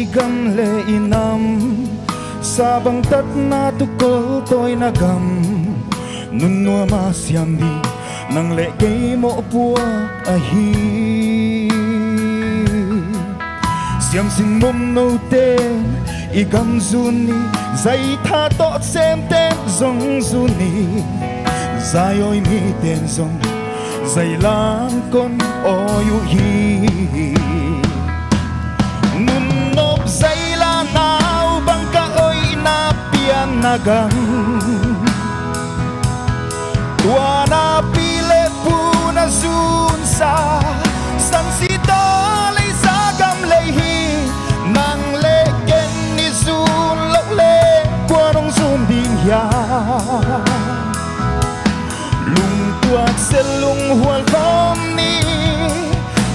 igam le inam sabang tat na tukol toy nagam nunua masyam di nang le gay mo puak ahi siam sin mom no ten igam zuni zai tha to sem ten zong zuni zai oi mi ten zong zai lang kon oyu hi nun nop zai la nau bang ka oi na pian nagam tua na pile pu na zun sa san si to lei sa gam lei hi nang le ken ni zun lo le qua nong zun ding ya lung tuat se lung hual kom ni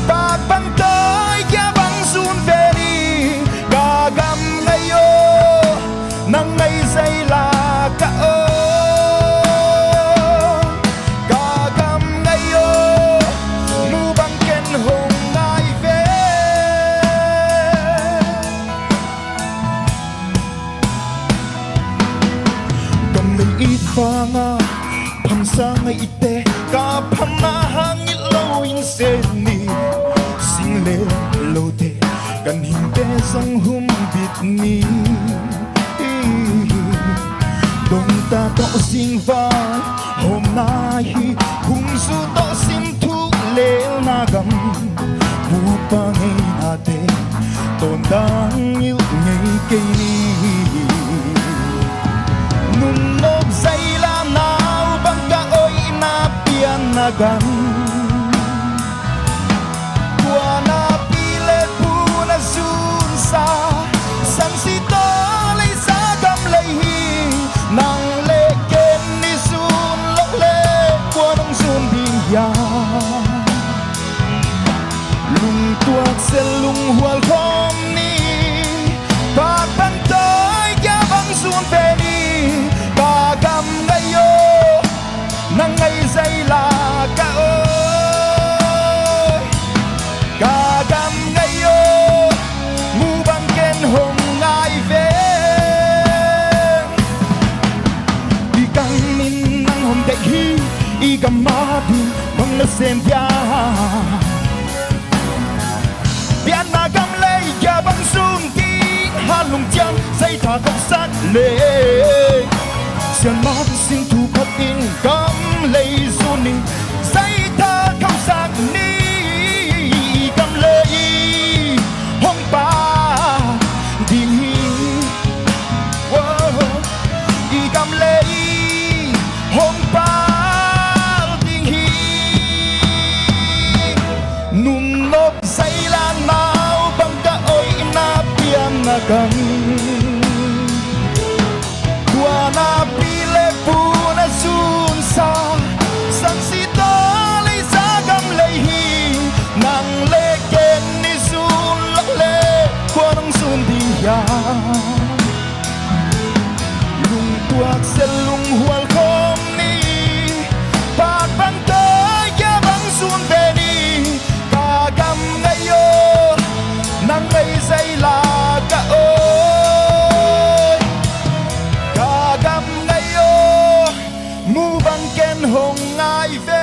bak bang toy ya bang zun ve ni ga gam ngai yo nang ngai sai la ka o Fanga pamsa ngai ite ka phama hangit lo in se ni sing le lo te kan hin te song hum bit ni dong ta to sing va hôm nay hum su to sim thu le na gam bu pa ngai na te ton dang il ngai ke ni nun nop zai la nau bang ka oi na pian nagam tua na pile pu na zun sa san si to lei sa gam lei hi nang le ken ni zun lo le qua nong zun ding ya lung tuak se lung hual kom ni bak bang toy ya bang zun ve ni gam ngai yo nang ngai zai la ka oi ga gam ngai yo mu bang ken hong ngai ve di kang min nang hom dei hi i gam ma du bang na sem ya bian na gam lei ya bang sum ti ha lung chang zai tha gam sat le sian mát sinh thu phát in cắm lấy zuni say tha khâu sắc ni cầm lấy hong ba đi i cầm lấy hong ba đi nung nop say la nao bang ka oi na pian na cầm na pile pu na zun sa san si to lei sa gam lei hi nang le ken ni zun lo le qua nong zun di ya lung tuak se lung hual kom ni bak bang to ya bang zun ve ni ka gam ngai yo nang ngai zai la ka o mu bang ken hong ngai ve